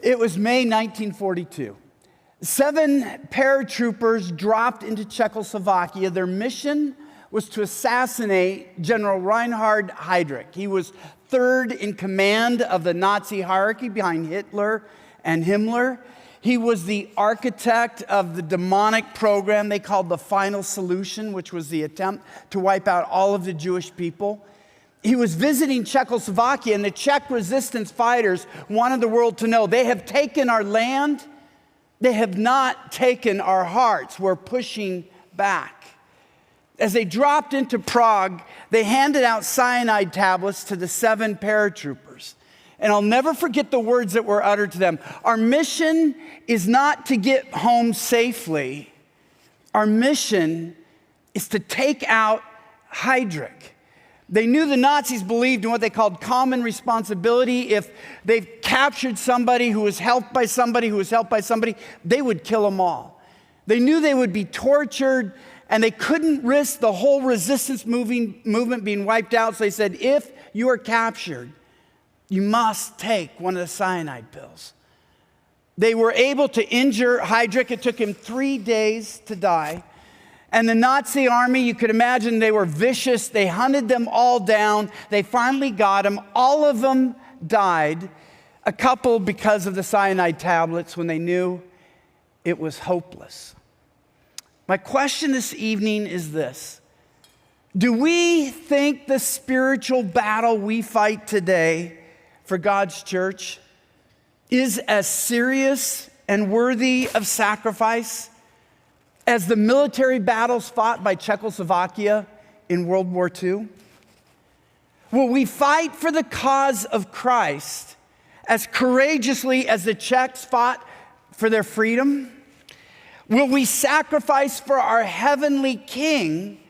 It was May 1942. 7 paratroopers dropped into Czechoslovakia. Their mission was to assassinate General Reinhard Heydrich. He was third in command of the Nazi hierarchy behind Hitler and Himmler. He was the architect of the demonic program they called the Final Solution, which was the attempt to wipe out all of the Jewish people. He was visiting Czechoslovakia, and the Czech resistance fighters wanted the world to know they have taken our land, they have not taken our hearts. We're pushing back. As they dropped into Prague, they handed out cyanide tablets to the 7 paratroopers. And I'll never forget the words that were uttered to them. Our mission is not to get home safely. Our mission is to take out Heydrich. They knew the Nazis believed in what they called common responsibility. If they've captured somebody who was helped by somebody who was helped by somebody, they would kill them all. They knew they would be tortured, and they couldn't risk the whole resistance movement being wiped out. So they said, if you are captured, you must take one of the cyanide pills. They were able to injure Heydrich. It took him 3 days to die. And the Nazi army, you could imagine, they were vicious. They hunted them all down. They finally got them. All of them died. A couple because of the cyanide tablets when they knew it was hopeless. My question this evening is this. Do we think the spiritual battle we fight today for God's church is as serious and worthy of sacrifice as the military battles fought by Czechoslovakia in World War II? Will we fight for the cause of Christ as courageously as the Czechs fought for their freedom? Will we sacrifice for our heavenly King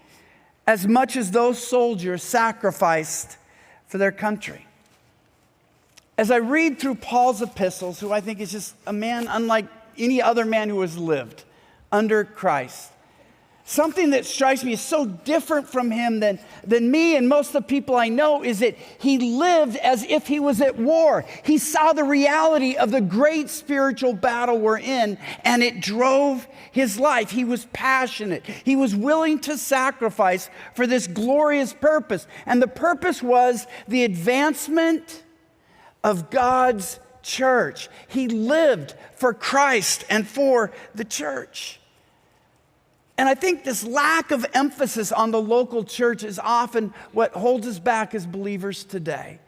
as much as those soldiers sacrificed for their country? As I read through Paul's epistles, who I think is just a man unlike any other man who has lived under Christ, something that strikes me as so different from him than me and most of the people I know is that he lived as if he was at war. He saw the reality of the great spiritual battle we're in, and it drove his life. He was passionate. He was willing to sacrifice for this glorious purpose. And the purpose was the advancement of God's church. He lived for Christ and for the church. And I think this lack of emphasis on the local church is often what holds us back as believers today.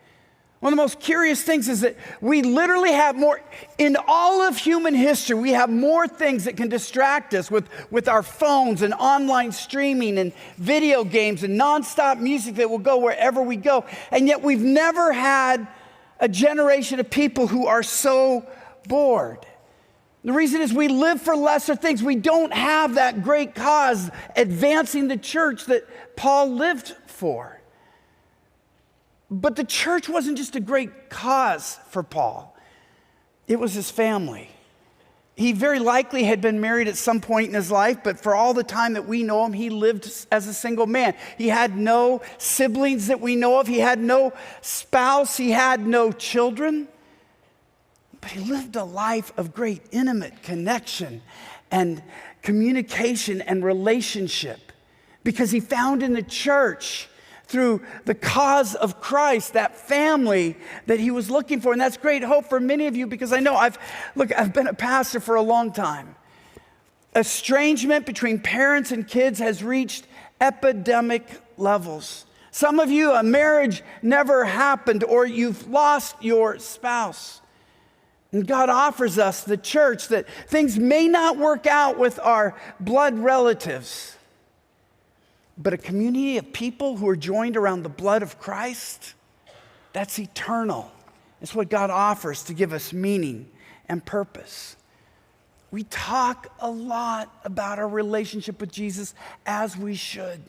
One of the most curious things is that we literally have more, in all of human history, we have more things that can distract us with our phones and online streaming and video games and nonstop music that will go wherever we go. And yet we've never had a generation of people who are so bored. The reason is we live for lesser things. We don't have that great cause advancing the church that Paul lived for. But the church wasn't just a great cause for Paul. It was his family. He very likely had been married at some point in his life, but for all the time that we know him, he lived as a single man. He had no siblings that we know of. He had no spouse. He had no children. But he lived a life of great intimate connection and communication and relationship because he found in the church, through the cause of Christ, that family that he was looking for. And that's great hope for many of you because I know I've been a pastor for a long time. Estrangement between parents and kids has reached epidemic levels. Some of you, a marriage never happened or you've lost your spouse. And God offers us, the church, that things may not work out with our blood relatives, but a community of people who are joined around the blood of Christ, that's eternal. It's what God offers to give us meaning and purpose. We talk a lot about our relationship with Jesus, as we should.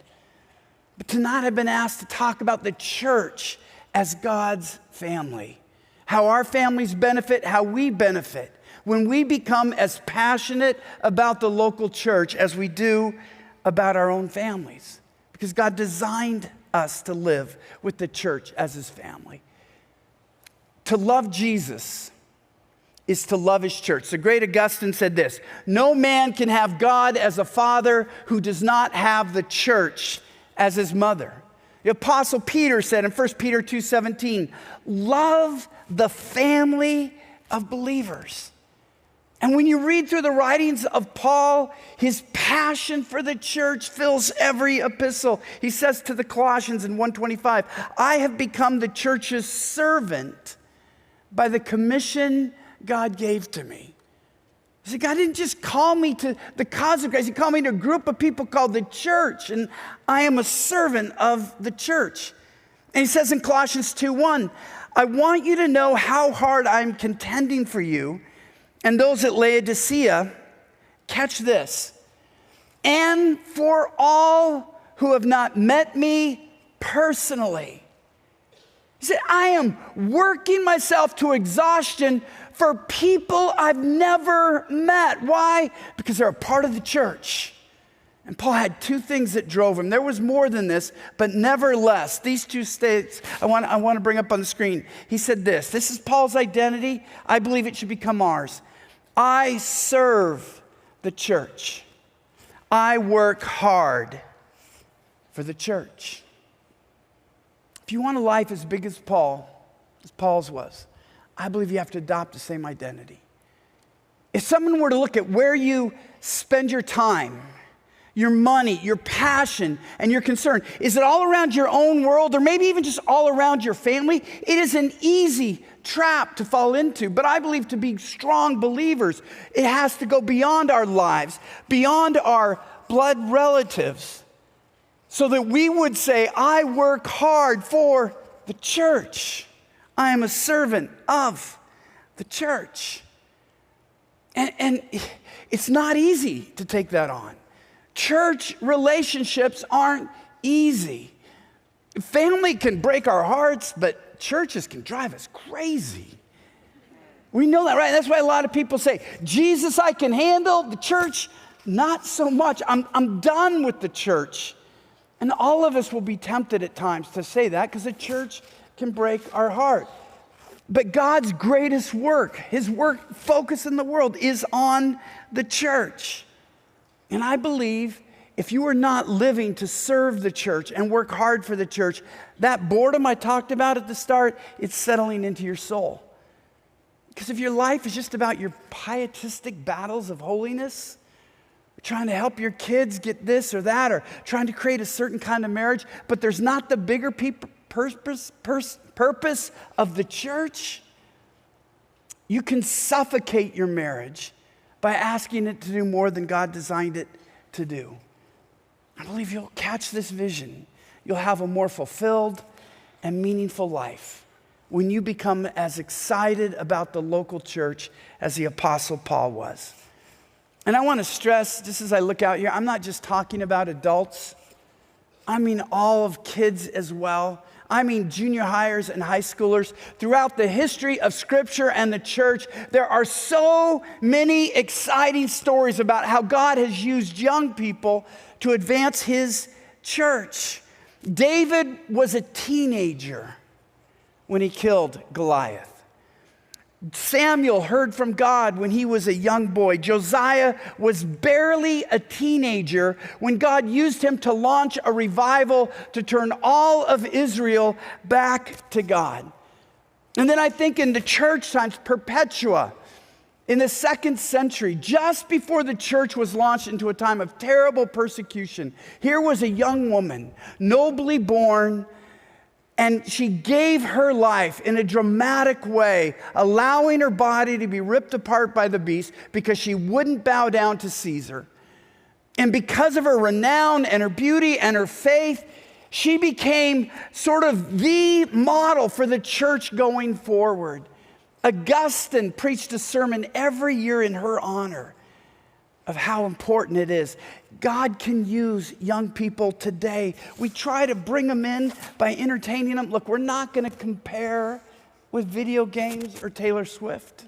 But tonight I've been asked to talk about the church as God's family. How our families benefit, how we benefit when we become as passionate about the local church as we do about our own families. Because God designed us to live with the church as his family. To love Jesus is to love his church. The great Augustine said this: no man can have God as a father who does not have the church as his mother. The Apostle Peter said in 1 Peter 2:17, love the family of believers. And when you read through the writings of Paul, his passion for the church fills every epistle. He says to the Colossians in 1:25, I have become the church's servant by the commission God gave to me. See, God didn't just call me to the cause of grace. He called me to a group of people called the church, and I am a servant of the church. And he says in Colossians 2:1, I want you to know how hard I'm contending for you and those at Laodicea. Catch this. And for all who have not met me personally. He said, I am working myself to exhaustion for people I've never met. Why? Because they're a part of the church. And Paul had two things that drove him. There was more than this, but nevertheless, these two states I want to bring up on the screen. He said this is Paul's identity. I believe it should become ours. I serve the church. I work hard for the church. If you want a life as big as Paul's was, I believe you have to adopt the same identity. If someone were to look at where you spend your time, your money, your passion, and your concern, is it all around your own world or maybe even just all around your family? It is an easy trap to fall into. But I believe to be strong believers, it has to go beyond our lives, beyond our blood relatives, so that we would say, I work hard for the church. I am a servant of the church. And it's not easy to take that on. Church relationships aren't easy. Family can break our hearts, but churches can drive us crazy. We know that, right? That's why a lot of people say, Jesus, I can handle. The church, not so much. I'm done with the church. And all of us will be tempted at times to say that because the church can break our heart. But God's greatest work, his work focus in the world, is on the church. And I believe if you are not living to serve the church and work hard for the church, that boredom I talked about at the start, it's settling into your soul. Because if your life is just about your pietistic battles of holiness, trying to help your kids get this or that, or trying to create a certain kind of marriage, but there's not the bigger purpose of the church, you can suffocate your marriage by asking it to do more than God designed it to do. I believe you'll catch this vision. You'll have a more fulfilled and meaningful life when you become as excited about the local church as the Apostle Paul was. And I want to stress, just as I look out here, I'm not just talking about adults. I mean all of kids as well. I mean junior hires and high schoolers. Throughout the history of Scripture and the church, there are so many exciting stories about how God has used young people to advance his church. David was a teenager when he killed Goliath. Samuel heard from God when he was a young boy. Josiah was barely a teenager when God used him to launch a revival to turn all of Israel back to God. And then I think in the church times, Perpetua, in the 2nd century, just before the church was launched into a time of terrible persecution, here was a young woman, nobly born, and she gave her life in a dramatic way, allowing her body to be ripped apart by the beast because she wouldn't bow down to Caesar. And because of her renown and her beauty and her faith, she became sort of the model for the church going forward. Augustine preached a sermon every year in her honor of how important it is. God can use young people today. We try to bring them in by entertaining them. Look, we're not going to compare with video games or Taylor Swift,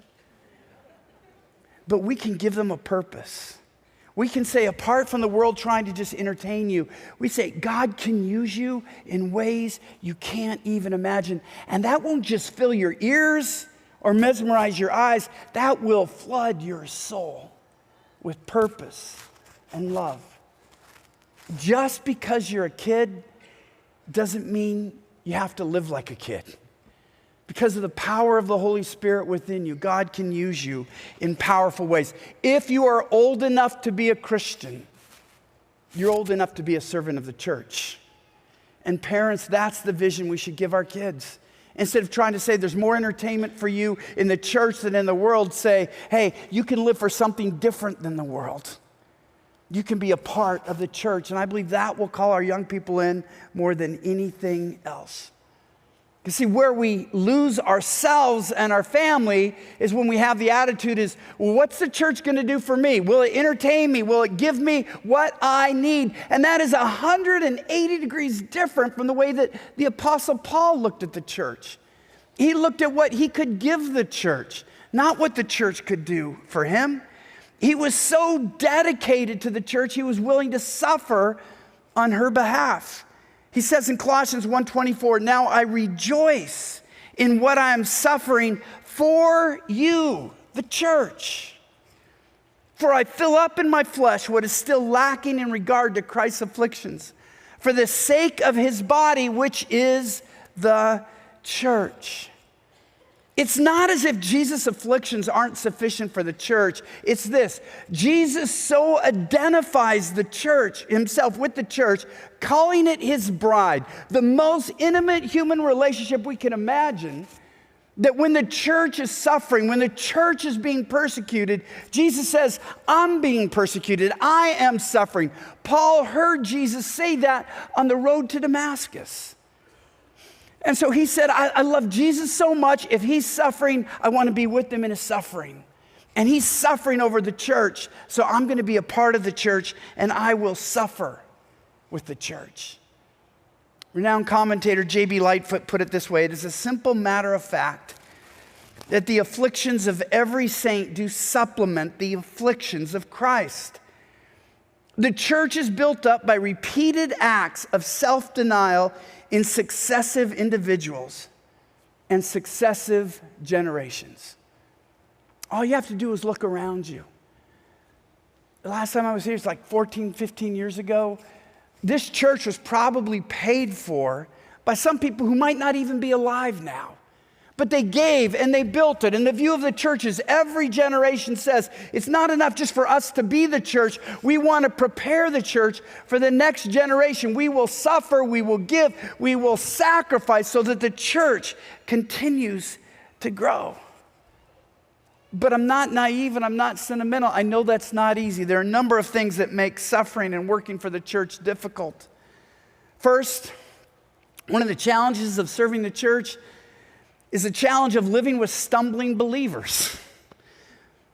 but we can give them a purpose. We can say, apart from the world trying to just entertain you, we say, God can use you in ways you can't even imagine. And that won't just fill your ears or mesmerize your eyes, that will flood your soul with purpose and love. Just because you're a kid doesn't mean you have to live like a kid. Because of the power of the Holy Spirit within you, God can use you in powerful ways. If you are old enough to be a Christian, you're old enough to be a servant of the church. And parents, that's the vision we should give our kids. Instead of trying to say there's more entertainment for you in the church than in the world, say, hey, you can live for something different than the world. You can be a part of the church. And I believe that will call our young people in more than anything else. You see, where we lose ourselves and our family is when we have the attitude is, well, what's the church going to do for me? Will it entertain me? Will it give me what I need? And that is 180 degrees different from the way that the Apostle Paul looked at the church. He looked at what he could give the church, not what the church could do for him. He was so dedicated to the church, he was willing to suffer on her behalf. He says in Colossians 1:24, now I rejoice in what I am suffering for you, the church. For I fill up in my flesh what is still lacking in regard to Christ's afflictions, for the sake of his body, which is the church. It's not as if Jesus' afflictions aren't sufficient for the church. It's this: Jesus so identifies the church, himself with the church, calling it his bride, the most intimate human relationship we can imagine, that when the church is suffering, when the church is being persecuted, Jesus says, I'm being persecuted, I am suffering. Paul heard Jesus say that on the road to Damascus. And so he said, I love Jesus so much. If he's suffering, I want to be with him in his suffering. And he's suffering over the church, so I'm going to be a part of the church, and I will suffer with the church. Renowned commentator J.B. Lightfoot put it this way: it is a simple matter of fact that the afflictions of every saint do supplement the afflictions of Christ. The church is built up by repeated acts of self-denial in successive individuals and successive generations. All you have to do is look around you. The last time I was here, it's like 14, 15 years ago. This church was probably paid for by some people who might not even be alive now. But they gave and they built it. And the view of the church is every generation says it's not enough just for us to be the church. We want to prepare the church for the next generation. We will suffer, we will give, we will sacrifice so that the church continues to grow. But I'm not naive and I'm not sentimental. I know that's not easy. There are a number of things that make suffering and working for the church difficult. First, one of the challenges of serving the church is the challenge of living with stumbling believers.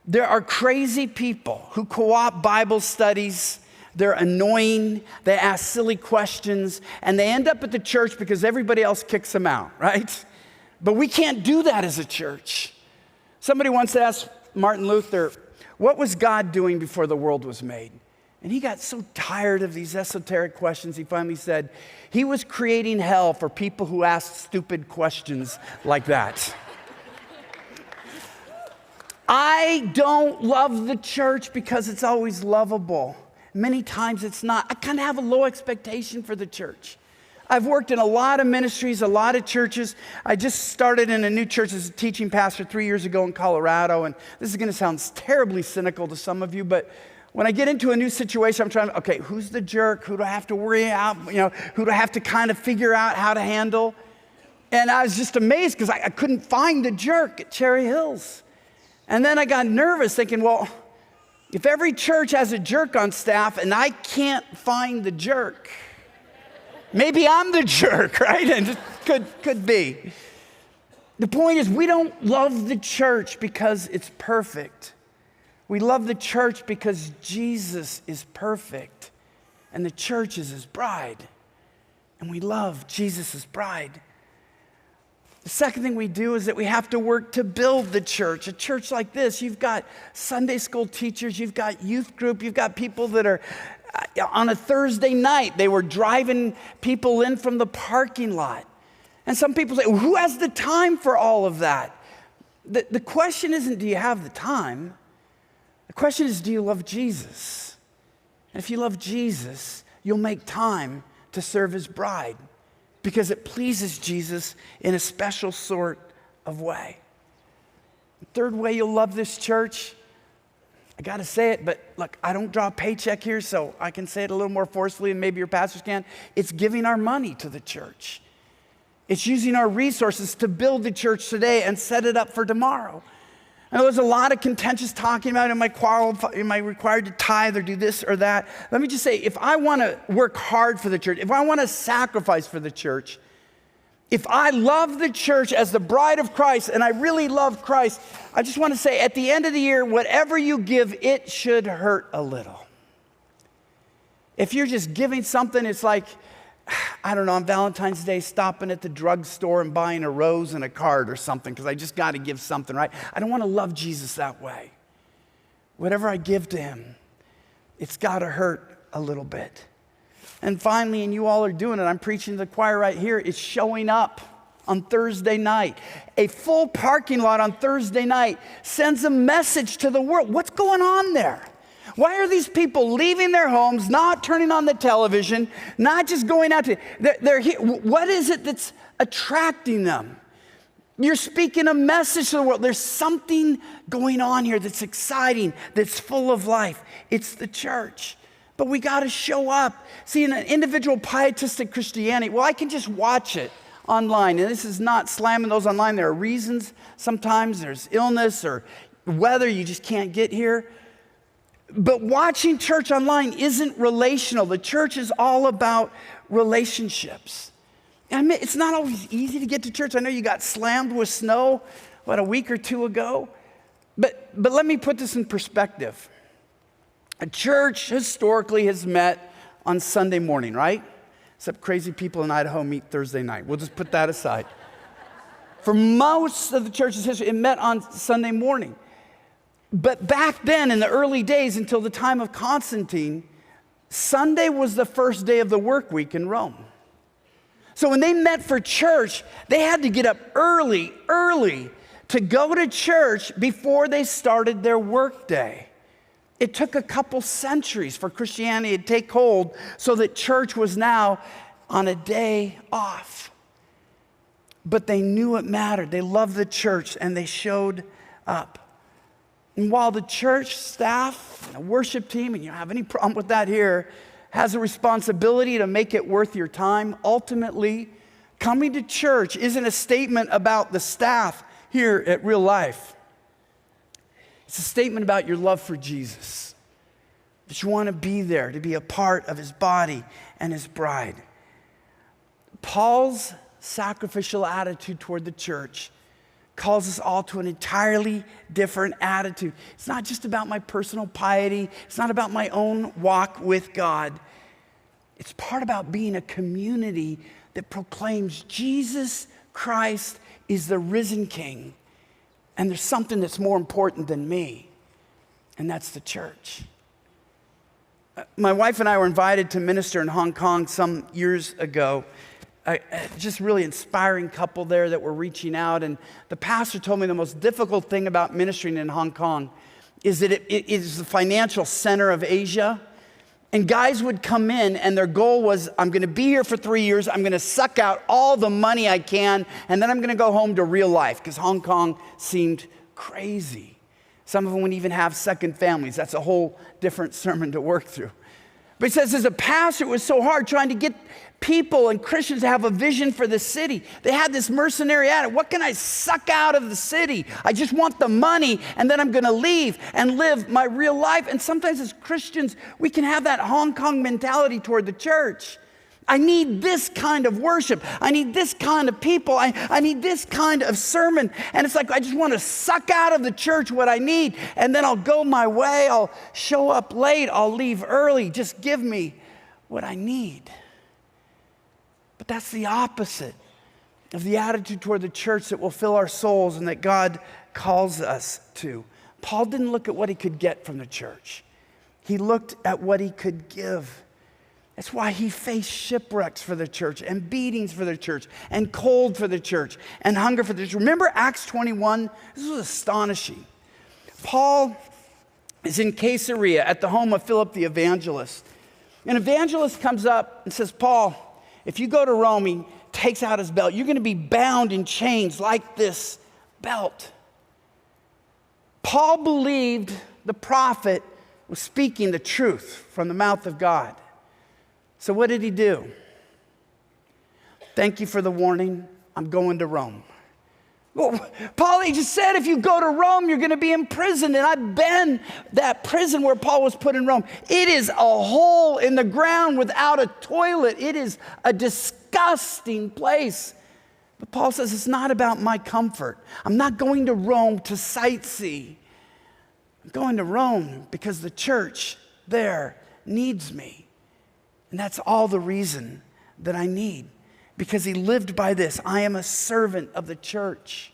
There are crazy people who co-opt Bible studies. They're annoying, they ask silly questions, and they end up at the church because everybody else kicks them out, right? But we can't do that as a church. Somebody once asked Martin Luther, what was God doing before the world was made? And he got so tired of these esoteric questions, he finally said, he was creating hell for people who asked stupid questions like that. I don't love the church because it's always lovable. Many times it's not. I kind of have a low expectation for the church. I've worked in a lot of ministries, a lot of churches. I just started in a new church as a teaching pastor 3 years ago in Colorado, and this is going to sound terribly cynical to some of you, but when I get into a new situation, I'm trying to, okay, who's the jerk? Who do I have to worry about? Who do I have to kind of figure out how to handle? And I was just amazed because I couldn't find the jerk at Cherry Hills. And then I got nervous thinking, well, if every church has a jerk on staff and I can't find the jerk, maybe I'm the jerk, right? And it could be. The point is, we don't love the church because it's perfect. We love the church because Jesus is perfect and the church is his bride. And we love Jesus' bride. The second thing we do is that we have to work to build the church. A church like this, you've got Sunday school teachers, you've got youth group, you've got people that are on a Thursday night, they were driving people in from the parking lot. And some people say, well, who has the time for all of that? The question isn't, do you have the time? The question is, do you love Jesus? And if you love Jesus, you'll make time to serve his bride because it pleases Jesus in a special sort of way. The third way you'll love this church, I got to say it, but look, I don't draw a paycheck here, so I can say it a little more forcefully than maybe your pastors can. It's giving our money to the church. It's using our resources to build the church today and set it up for tomorrow. And there's a lot of contentious talking about, am I required to tithe or do this or that? Let me just say, if I want to work hard for the church, if I want to sacrifice for the church, if I love the church as the bride of Christ, and I really love Christ, I just want to say at the end of the year, whatever you give, it should hurt a little. If you're just giving something, it's like, I don't know, on Valentine's Day, stopping at the drugstore and buying a rose and a card or something because I just got to give something, right? I don't want to love Jesus that way. Whatever I give to him, it's got to hurt a little bit. And finally, and you all are doing it, I'm preaching to the choir right here, it's showing up on Thursday night. A full parking lot on Thursday night sends a message to the world. What's going on there? Why are these people leaving their homes, not turning on the television, not just going out to, they're here. What is it that's attracting them? You're speaking a message to the world. There's something going on here that's exciting, that's full of life. It's the church. But we got to show up. See, in an individual pietistic Christianity, well, I can just watch it online. And this is not slamming those online. There are reasons. Sometimes there's illness or weather. You just can't get here. But watching church online isn't relational. The church is all about relationships. And I mean, it's not always easy to get to church. I know you got slammed with snow, a week or two ago? But let me put this in perspective. A church historically has met on Sunday morning, right? Except crazy people in Idaho meet Thursday night. We'll just put that aside. For most of the church's history, it met on Sunday morning. But back then, in the early days, until the time of Constantine, Sunday was the first day of the work week in Rome. So when they met for church, they had to get up early to go to church before they started their work day. It took a couple centuries for Christianity to take hold so that church was now on a day off. But they knew it mattered. They loved the church and they showed up. And while the church staff and a worship team, and you don't have any problem with that here, has a responsibility to make it worth your time, ultimately, coming to church isn't a statement about the staff here at Real Life. It's a statement about your love for Jesus. That you want to be there, to be a part of his body and his bride. Paul's sacrificial attitude toward the church calls us all to an entirely different attitude. It's not just about my personal piety. It's not about my own walk with God. It's part about being a community that proclaims Jesus Christ is the risen King. And there's something that's more important than me, and that's the church. My wife and I were invited to minister in Hong Kong some years ago. Just really inspiring couple there that were reaching out. And the pastor told me the most difficult thing about ministering in Hong Kong is that it is the financial center of Asia. And guys would come in and their goal was, I'm going to be here for 3 years. I'm going to suck out all the money I can. And then I'm going to go home to real life because Hong Kong seemed crazy. Some of them would even have second families. That's a whole different sermon to work through. But he says, as a pastor, it was so hard trying to get people and Christians to have a vision for the city. They had this mercenary attitude. What can I suck out of the city? I just want the money, and then I'm going to leave and live my real life. And sometimes as Christians, we can have that Hong Kong mentality toward the church. I need this kind of worship. I need this kind of people. I need this kind of sermon. And it's like, I just want to suck out of the church what I need, and then I'll go my way. I'll show up late. I'll leave early. Just give me what I need. But that's the opposite of the attitude toward the church that will fill our souls and that God calls us to. Paul didn't look at what he could get from the church. He looked at what he could give. That's why he faced shipwrecks for the church and beatings for the church and cold for the church and hunger for the church. Remember Acts 21? This was astonishing. Paul is in Caesarea at the home of Philip the evangelist. An evangelist comes up and says, Paul, if you go to Rome, he takes out his belt. You're going to be bound in chains like this belt. Paul believed the prophet was speaking the truth from the mouth of God. So what did he do? Thank you for the warning. I'm going to Rome. Well, Paul, he just said if you go to Rome, you're going to be imprisoned. And I've been that prison where Paul was put in Rome. It is a hole in the ground without a toilet. It is a disgusting place. But Paul says it's not about my comfort. I'm not going to Rome to sightsee. I'm going to Rome because the church there needs me. And that's all the reason that I need. Because he lived by this. I am a servant of the church.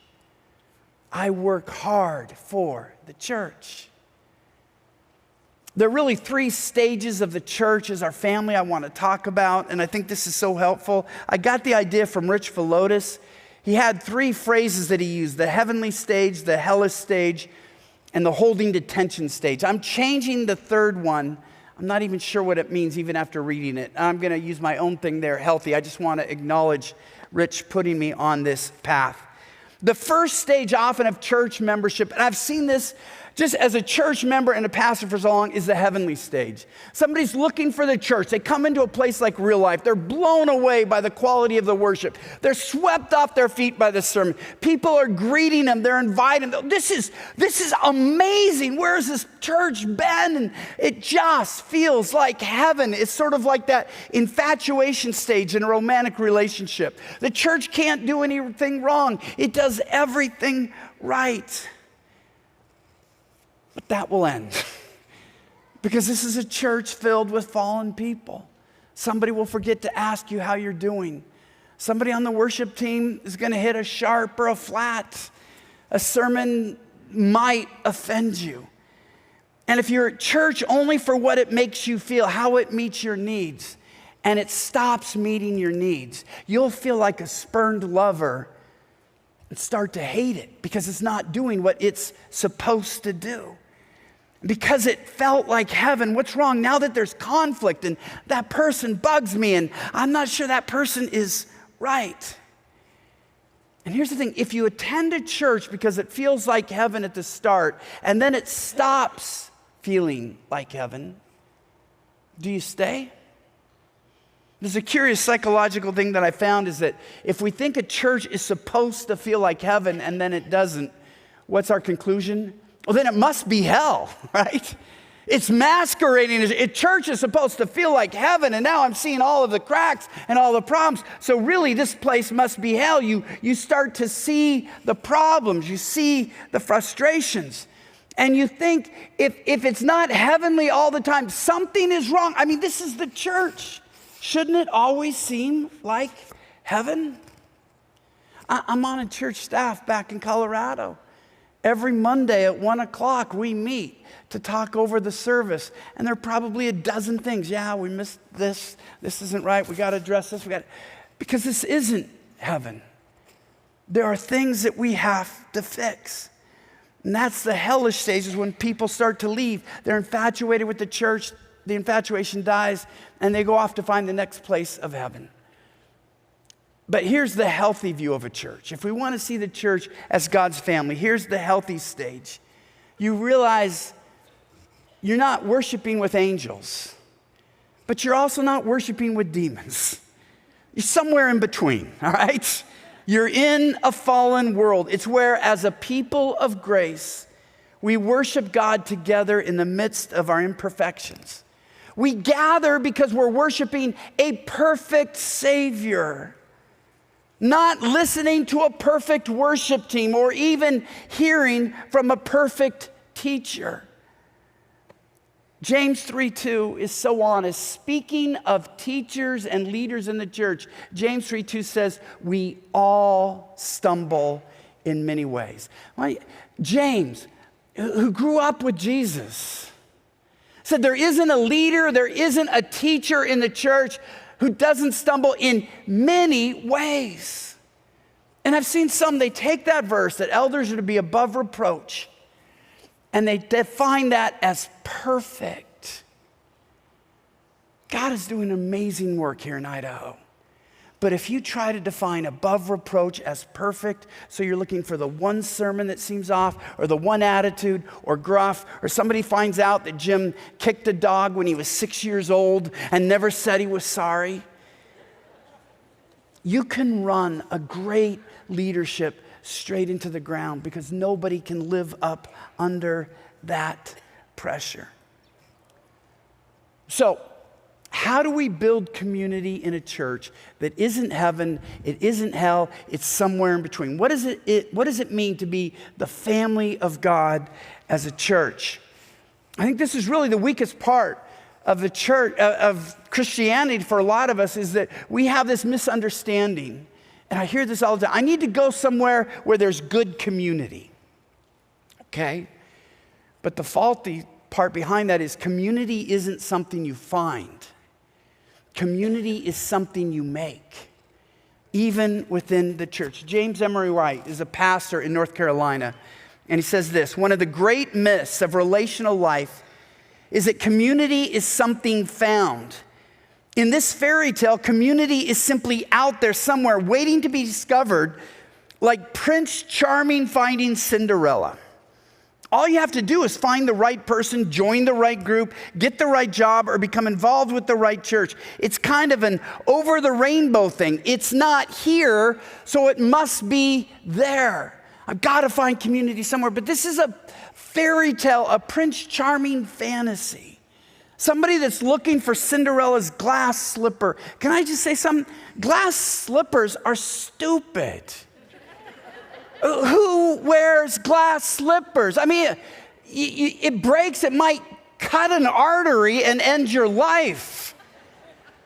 I work hard for the church. There are really 3 stages of the church as our family I want to talk about, and I think this is so helpful. I got the idea from Rich Philotis. He had 3 phrases that he used: the heavenly stage, the hellish stage, and the holding detention stage. I'm changing the 3rd one. I'm not even sure what it means even after reading it. I'm going to use my own thing there, healthy. I just want to acknowledge Rich putting me on this path. The first stage often of church membership, and I've seen this just as a church member and a pastor for so long, is the heavenly stage. Somebody's looking for the church. They come into a place like Real Life. They're blown away by the quality of the worship. They're swept off their feet by the sermon. People are greeting them. They're inviting them. This is amazing. Where has this church been? And it just feels like heaven. It's sort of like that infatuation stage in a romantic relationship. The church can't do anything wrong. It does everything right. But that will end because this is a church filled with fallen people. Somebody will forget to ask you how you're doing. Somebody on the worship team is going to hit a sharp or a flat. A sermon might offend you. And if you're at church only for what it makes you feel, how it meets your needs, and it stops meeting your needs, you'll feel like a spurned lover and start to hate it because it's not doing what it's supposed to do. Because it felt like heaven. What's wrong? Now that there's conflict and that person bugs me and I'm not sure that person is right. And here's the thing. If you attend a church because it feels like heaven at the start and then it stops feeling like heaven, do you stay? There's a curious psychological thing that I found is that if we think a church is supposed to feel like heaven and then it doesn't, what's our conclusion? Well, then it must be hell, right? It's masquerading. Church is supposed to feel like heaven, and now I'm seeing all of the cracks and all the problems. So really, this place must be hell. You start to see the problems. You see the frustrations. And you think, if it's not heavenly all the time, something is wrong. I mean, this is the church. Shouldn't it always seem like heaven? I'm on a church staff back in Colorado. Every Monday at 1 o'clock, we meet to talk over the service. And there are probably a dozen things. Yeah, we missed this. This isn't right. We got to address this. Because this isn't heaven. There are things that we have to fix. And that's the hellish stages when people start to leave. They're infatuated with the church. The infatuation dies, and they go off to find the next place of heaven. But here's the healthy view of a church. If we want to see the church as God's family, here's the healthy stage. You realize you're not worshiping with angels, but you're also not worshiping with demons. You're somewhere in between, all right? You're in a fallen world. It's where, as a people of grace, we worship God together in the midst of our imperfections. We gather because we're worshiping a perfect Savior. Not listening to a perfect worship team or even hearing from a perfect teacher. James 3:2 is so honest. Speaking of teachers and leaders in the church, James 3:2 says, we all stumble in many ways. James, who grew up with Jesus. Said there isn't a leader, there isn't a teacher in the church who doesn't stumble in many ways. And I've seen some, they take that verse that elders are to be above reproach, and they define that as perfect. God is doing amazing work here in Idaho. But if you try to define above reproach as perfect, so you're looking for the one sermon that seems off, or the one attitude, or gruff, or somebody finds out that Jim kicked a dog when he was 6 years old and never said he was sorry, you can run a great leadership straight into the ground because nobody can live up under that pressure. So, how do we build community in a church that isn't heaven, it isn't hell, it's somewhere in between? What does it mean to be the family of God as a church? I think this is really the weakest part of the church, of Christianity for a lot of us, is that we have this misunderstanding. And I hear this all the time. I need to go somewhere where there's good community. Okay? But the faulty part behind that is community isn't something you find. Community is something you make, even within the church. James Emery White is a pastor in North Carolina, and he says this: one of the great myths of relational life is that community is something found. In this fairy tale, community is simply out there somewhere waiting to be discovered, like Prince Charming finding Cinderella. All you have to do is find the right person, join the right group, get the right job, or become involved with the right church. It's kind of an over the rainbow thing. It's not here, so it must be there. I've got to find community somewhere. But this is a fairy tale, a Prince Charming fantasy. Somebody that's looking for Cinderella's glass slipper. Can I just say something? Glass slippers are stupid. Who wears glass slippers? I mean, it breaks, it might cut an artery and end your life.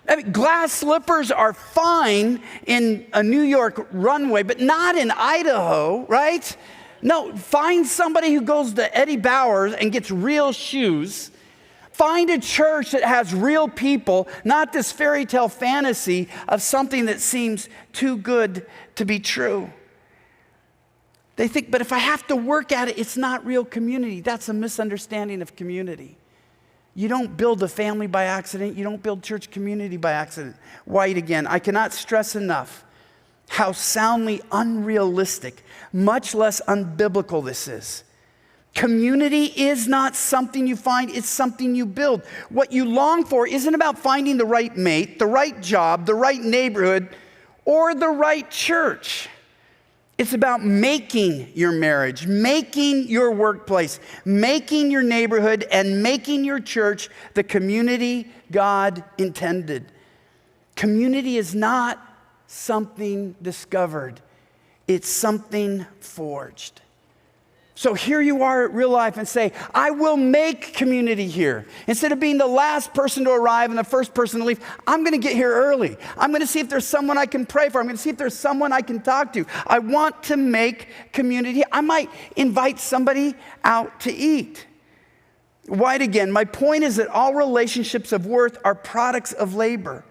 I mean, glass slippers are fine in a New York runway, but not in Idaho, right? No, find somebody who goes to Eddie Bauer's and gets real shoes. Find a church that has real people, not this fairy tale fantasy of something that seems too good to be true. They think, but if I have to work at it, it's not real community. That's a misunderstanding of community. You don't build a family by accident. You don't build church community by accident. White again. I cannot stress enough how soundly unrealistic, much less unbiblical this is. Community is not something you find, it's something you build. What you long for isn't about finding the right mate, the right job, the right neighborhood, or the right church. It's about making your marriage, making your workplace, making your neighborhood, and making your church the community God intended. Community is not something discovered. It's something forged. So here you are at Real Life and say, I will make community here. Instead of being the last person to arrive and the first person to leave, I'm going to get here early. I'm going to see if there's someone I can pray for. I'm going to see if there's someone I can talk to. I want to make community. I might invite somebody out to eat. White again, my point is that all relationships of worth are products of labor.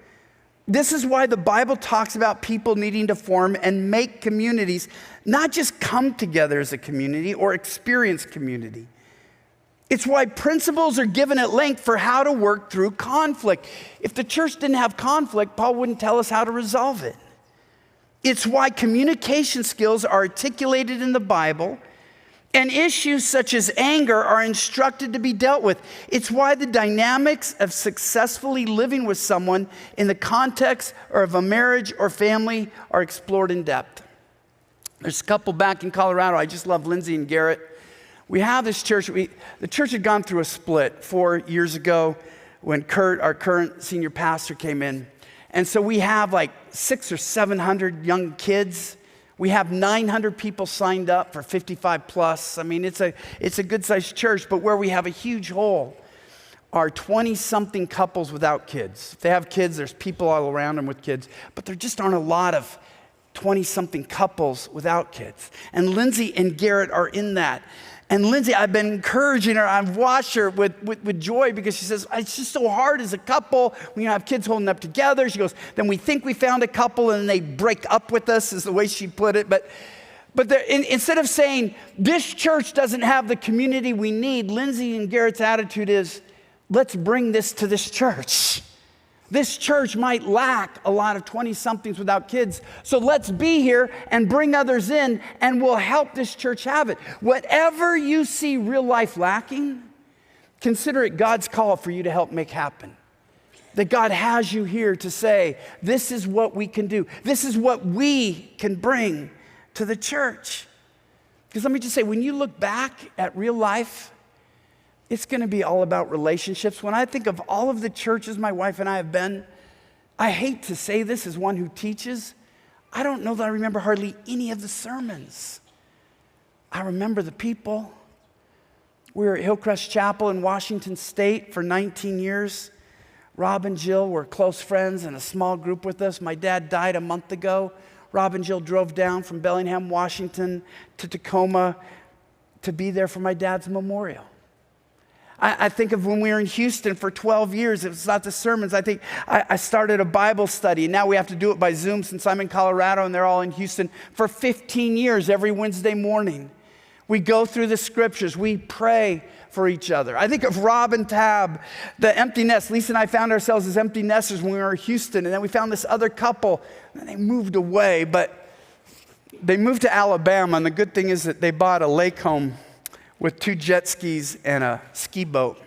This is why the Bible talks about people needing to form and make communities, not just come together as a community or experience community. It's why principles are given at length for how to work through conflict. If the church didn't have conflict, Paul wouldn't tell us how to resolve it. It's why communication skills are articulated in the Bible, and issues such as anger are instructed to be dealt with. It's why the dynamics of successfully living with someone in the context of a marriage or family are explored in depth. There's a couple back in Colorado. I just love Lindsay and Garrett. We have this church. The church had gone through a split 4 years ago when Kurt, our current senior pastor, came in. And so we have like 600 or 700 young kids. We have 900 people signed up for 55 plus. I mean, it's a good-sized church, but where we have a huge hole are 20-something couples without kids. If they have kids, there's people all around them with kids, but there just aren't a lot of 20-something couples without kids. And Lindsay and Garrett are in that. And Lindsay, I've been encouraging her. I've watched her with joy because she says, it's just so hard as a couple when you have kids holding up together. She goes, then we think we found a couple and they break up with us, is the way she put it. But instead of saying, this church doesn't have the community we need, Lindsay and Garrett's attitude is, let's bring this to this church. This church might lack a lot of 20-somethings without kids, so let's be here and bring others in, and we'll help this church have it. Whatever you see real life lacking, consider it God's call for you to help make happen. That God has you here to say, this is what we can do. This is what we can bring to the church. Because let me just say, when you look back at real life, it's going to be all about relationships. When I think of all of the churches my wife and I have been, I hate to say this as one who teaches, I don't know that I remember hardly any of the sermons. I remember the people. We were at Hillcrest Chapel in Washington State for 19 years. Rob and Jill were close friends and a small group with us. My dad died a month ago. Rob and Jill drove down from Bellingham, Washington to Tacoma to be there for my dad's memorial. I think of when we were in Houston for 12 years. It was not the sermons. I think I started a Bible study, and now we have to do it by Zoom since I'm in Colorado and they're all in Houston. For 15 years, every Wednesday morning, we go through the scriptures. We pray for each other. I think of Rob and Tab, the empty nest. Lisa and I found ourselves as empty nesters when we were in Houston, and then we found this other couple, and they moved away, but they moved to Alabama, and the good thing is that they bought a lake home with 2 jet skis and a ski boat.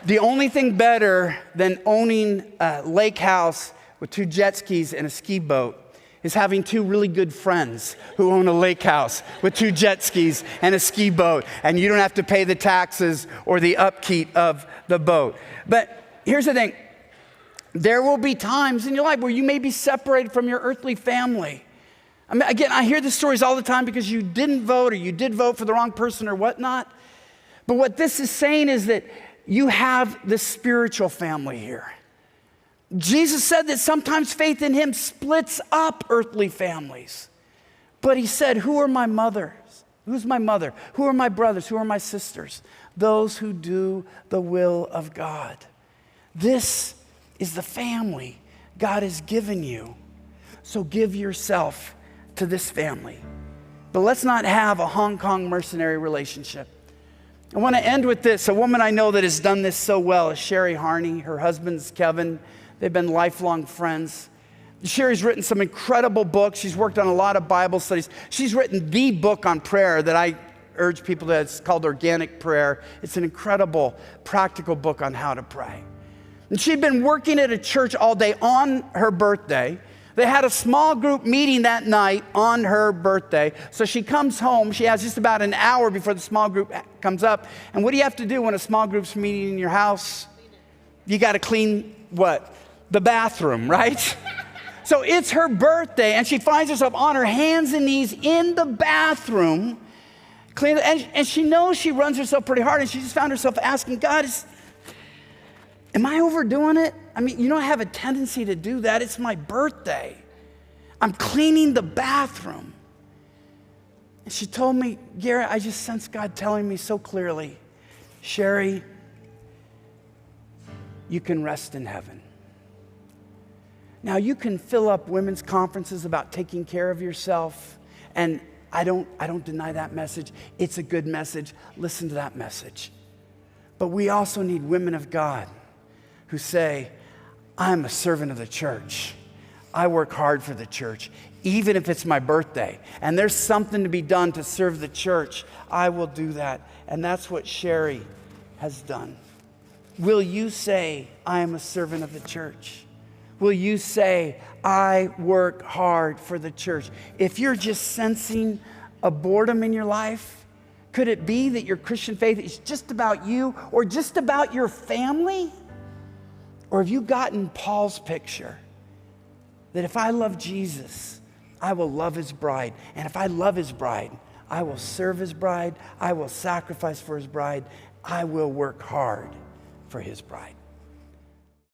The only thing better than owning a lake house with 2 jet skis and a ski boat is having 2 really good friends who own a lake house with 2 jet skis and a ski boat, and you don't have to pay the taxes or the upkeep of the boat. But here's the thing. There will be times in your life where you may be separated from your earthly family. I mean, again, I hear the stories all the time because you didn't vote or you did vote for the wrong person or whatnot. But what this is saying is that you have the spiritual family here. Jesus said that sometimes faith in him splits up earthly families. But he said, who are my mothers? Who's my mother? Who are my brothers? Who are my sisters? Those who do the will of God. This is the family God has given you. So give yourself to this family. But let's not have a Hong Kong mercenary relationship. I want to end with this. A woman I know that has done this so well is Sherry Harney. Her husband's Kevin. They've been lifelong friends. Sherry's written some incredible books. She's worked on a lot of Bible studies. She's written the book on prayer that I urge people to. It's called Organic Prayer. It's an incredible, practical book on how to pray. And she'd been working at a church all day on her birthday. They had a small group meeting that night on her birthday. So she comes home. She has just about an hour before the small group comes up. And what do you have to do when a small group's meeting in your house? You got to clean what? The bathroom, right? So it's her birthday, and she finds herself on her hands and knees in the bathroom, cleaning, and she knows she runs herself pretty hard, and she just found herself asking God, am I overdoing it? I mean, you know, I have a tendency to do that. It's my birthday. I'm cleaning the bathroom. And she told me, Garrett, I just sense God telling me so clearly, Sherry, you can rest in heaven. Now, you can fill up women's conferences about taking care of yourself, and I don't deny that message. It's a good message. Listen to that message. But we also need women of God who say, I'm a servant of the church. I work hard for the church, even if it's my birthday, and there's something to be done to serve the church, I will do that. And that's what Sherry has done. Will you say, I am a servant of the church? Will you say, I work hard for the church? If you're just sensing a boredom in your life, could it be that your Christian faith is just about you or just about your family? Or have you gotten Paul's picture that if I love Jesus, I will love his bride. And if I love his bride, I will serve his bride. I will sacrifice for his bride. I will work hard for his bride.